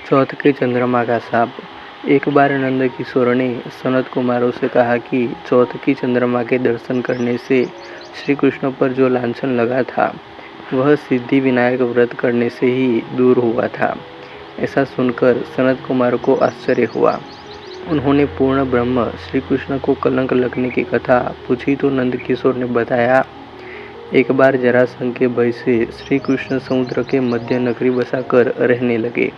चौथ के चंद्रमा का शाप। एक बार नंद किशोर ने सनत कुमारों से कहा कि चौथ की चंद्रमा के दर्शन करने से श्री कृष्ण पर जो लांछन लगा था वह सिद्धि विनायक व्रत करने से ही दूर हुआ था। ऐसा सुनकर सनत कुमार को आश्चर्य हुआ। उन्होंने पूर्ण ब्रह्म श्री कृष्ण को कलंक लगने की कथा पूछी तो नंद किशोर ने बताया, एक बार जरासंध के भय से श्री कृष्ण समुद्र के मध्य नगरी बसाकर रहने लगे।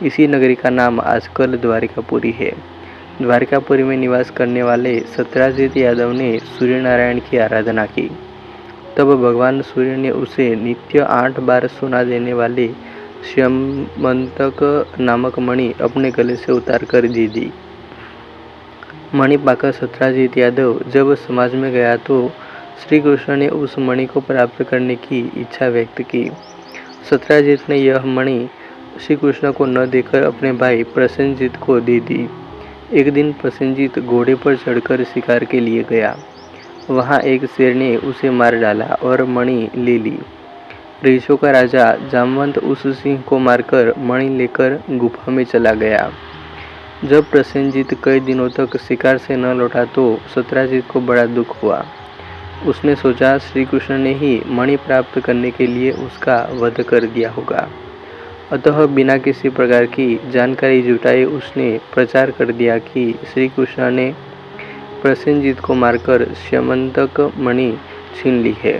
इसी नगरी का नाम आजकल द्वारिकापुरी है। द्वारिकापुरी में निवास करने वाले सत्यजित यादव ने सूर्य नारायण की आराधना की। तब भगवान सूर्य ने उसे नित्य 8 बार सोना देने वाले श्यमंतक नामक मणि अपने गले से उतार कर दे दी। मणि पाकर सत्यजित यादव जब समाज में गया तो श्री कृष्ण ने उस मणि को प्राप्त करने की इच्छा व्यक्त की। सत्यजित ने यह मणि श्री कृष्ण को न देकर अपने भाई प्रसेनजीत को दे दी। एक दिन प्रसेनजीत घोड़े पर चढ़कर शिकार के लिए गया। वहां एक शेर ने उसे मार डाला और मणि ले ली। ऋषियों का राजा जामवंत उस सिंह को मारकर मणि लेकर गुफा में चला गया। जब प्रसेनजीत कई दिनों तक शिकार से न लौटा तो सत्यजित को बड़ा दुख हुआ। उसने सोचा श्री कृष्ण ने ही मणि प्राप्त करने के लिए उसका वध कर दिया होगा। अतः बिना किसी प्रकार की जानकारी जुटाए उसने प्रचार कर दिया कि श्री कृष्ण ने प्रसेनजीत को मारकर श्यमंतक मणि छीन ली है।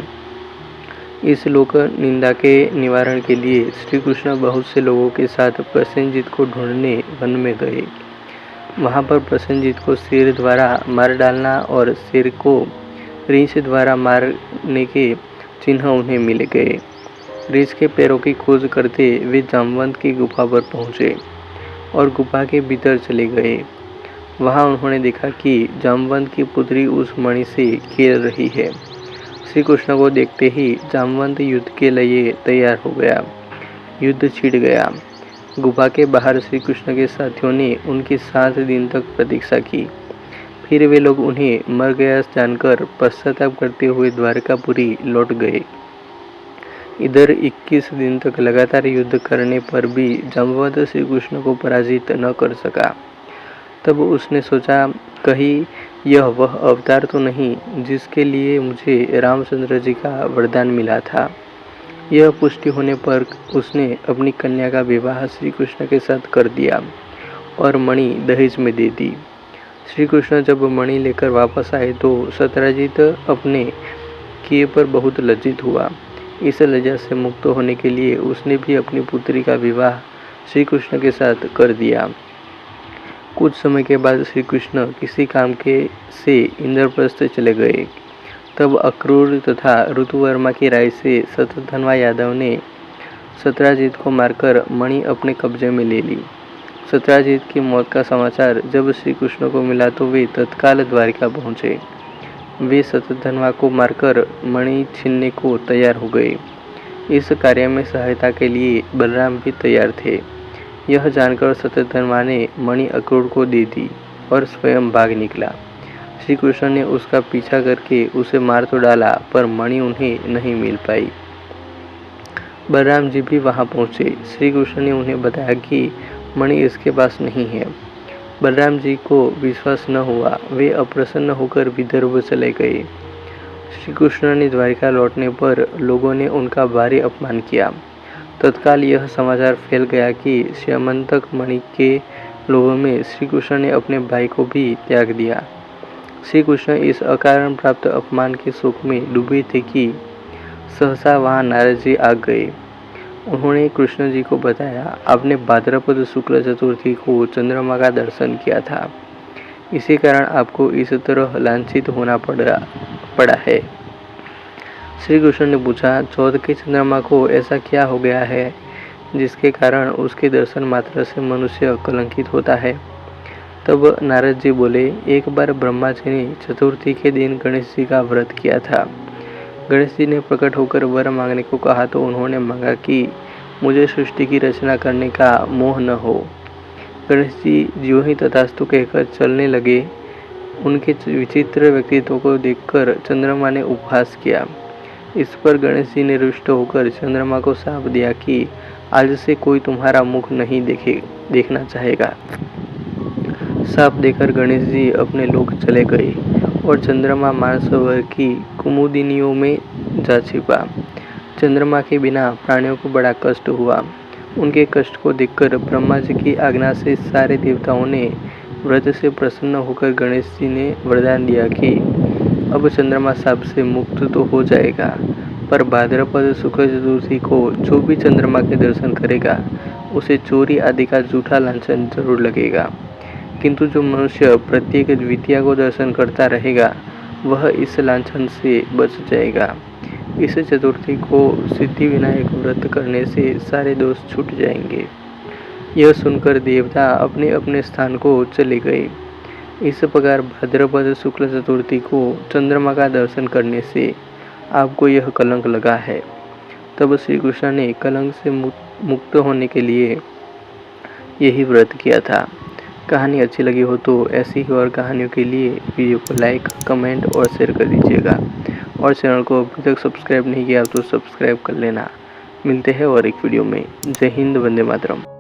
इस लोक निंदा के निवारण के लिए श्री कृष्ण बहुत से लोगों के साथ प्रसेनजीत को ढूंढने वन में गए। वहां पर प्रसेनजीत को शेर द्वारा मार डालना और शेर को रीछ द्वारा मारने के चिन्ह उन्हें मिल गए। रीछ के पैरों की खोज करते वे जामवंत की गुफा पर पहुंचे और गुफा के भीतर चले गए। वहां उन्होंने देखा कि जामवंत की पुत्री उस मणि से खेल रही है। श्री कृष्ण को देखते ही जामवंत युद्ध के लिए तैयार हो गया। युद्ध छिड़ गया। गुफा के बाहर श्री कृष्ण के साथियों ने उनकी 7 दिन तक प्रतीक्षा की। फिर वे लोग उन्हें मर गया जानकर पश्चाताप करते हुए द्वारकापुरी लौट गए। इधर 21 दिन तक लगातार युद्ध करने पर भी जामवंत श्री कृष्ण को पराजित न कर सका। तब उसने सोचा, कहीं यह वह अवतार तो नहीं जिसके लिए मुझे रामचंद्र जी का वरदान मिला था। यह पुष्टि होने पर उसने अपनी कन्या का विवाह श्री कृष्ण के साथ कर दिया और मणि दहेज में दे दी। श्री कृष्ण जब मणि लेकर वापस आए तो सत्यजित अपने किए पर बहुत लज्जित हुआ। इस लज्जा से मुक्त होने के लिए उसने भी अपनी पुत्री का विवाह श्री कृष्ण के साथ कर दिया। कुछ समय के बाद श्री कृष्ण किसी काम के से इंद्रप्रस्थ चले गए। तब अक्रूर तथा ऋतुवर्मा की राय से शतधन्वा यादव ने सत्यजित को मारकर मणि अपने कब्जे में ले ली। सत्यजित की मौत का समाचार जब श्री कृष्ण को मिला तो वे तत्काल द्वारिका पहुंचे। वे शतधन्वा को मारकर मणि छीनने को तैयार हो गए। इस कार्य में सहायता के लिए बलराम भी तैयार थे। यह जानकर शतधन्वा ने मणि अक्रूर को दे दी और स्वयं भाग निकला। श्री कृष्ण ने उसका पीछा करके उसे मार तो डाला पर मणि उन्हें नहीं मिल पाई। बलराम जी भी वहां पहुंचे। श्री कृष्ण ने उन्हें बताया कि मणि इसके पास नहीं है। बलराम जी को विश्वास न हुआ। वे अप्रसन्न होकर विदर्भ चले गए। श्री कृष्ण ने द्वारिका लौटने पर लोगों ने उनका भारी अपमान किया। तत्काल यह समाचार फैल गया कि श्यमंतक मणि के लोभों में श्री कृष्ण ने अपने भाई को भी त्याग दिया। श्री कृष्ण इस अकारण प्राप्त अपमान के शोक में डूबे थे कि सहसा वहां नारद जी आ गए। उन्होंने कृष्ण जी को बताया, आपने भाद्रपद शुक्ल चतुर्थी को चंद्रमा का दर्शन किया था। इसी कारण आपको इस तरह लांछित होना पड़ा है। श्री कृष्ण ने पूछा, चौथ के चंद्रमा को ऐसा क्या हो गया है जिसके कारण उसके दर्शन मात्र से मनुष्य कलंकित होता है। तब नारद जी बोले, एक बार ब्रह्मा जी ने चतुर्थी के दिन गणेश जी का व्रत किया था। गणेश जी ने प्रकट होकर वर मांगने को कहा तो उन्होंने मांगा कि मुझे सृष्टि की रचना करने का मोह न हो। गणेश जी ज्यों ही तथास्तु कहकर चलने लगे। उनके विचित्र व्यक्तित्व को देखकर चंद्रमा ने उपहास किया। इस पर गणेश जी ने रुष्ट होकर चंद्रमा को शाप दिया कि आज से कोई तुम्हारा मुख नहीं देखना चाहेगा। साफ देकर गणेश जी अपने लोक चले गए और चंद्रमा मानसरोवर की कुमुदिनियों में जा छिपा। चंद्रमा के बिना प्राणियों को बड़ा कष्ट हुआ। उनके कष्ट को देखकर ब्रह्मा जी की आज्ञा से सारे देवताओं ने व्रत से प्रसन्न होकर गणेश जी ने वरदान दिया कि अब चंद्रमा शाप से मुक्त तो हो जाएगा, पर भाद्रपद शुक्ल चतुर्थी को जो भी चंद्रमा के दर्शन करेगा उसे चोरी आदि का झूठा लांछन जरूर लगेगा, किंतु जो मनुष्य प्रत्येक द्वितीया को दर्शन करता रहेगा वह इस लांछन से बच जाएगा। इस चतुर्थी को सिद्धि विनायक व्रत करने से सारे दोष छूट जाएंगे। यह सुनकर देवता अपने अपने स्थान को चले गए। इस प्रकार भाद्रपद शुक्ल चतुर्थी को चंद्रमा का दर्शन करने से आपको यह कलंक लगा है। तब श्री कृष्ण ने कलंक से मुक्त होने के लिए यही व्रत किया था। कहानी अच्छी लगी हो तो ऐसी ही और कहानियों के लिए वीडियो को लाइक, कमेंट और शेयर कर दीजिएगा। और चैनल को अभी तक सब्सक्राइब नहीं किया तो सब्सक्राइब कर लेना। मिलते हैं और एक वीडियो में। जय हिंद, वंदे मातरम।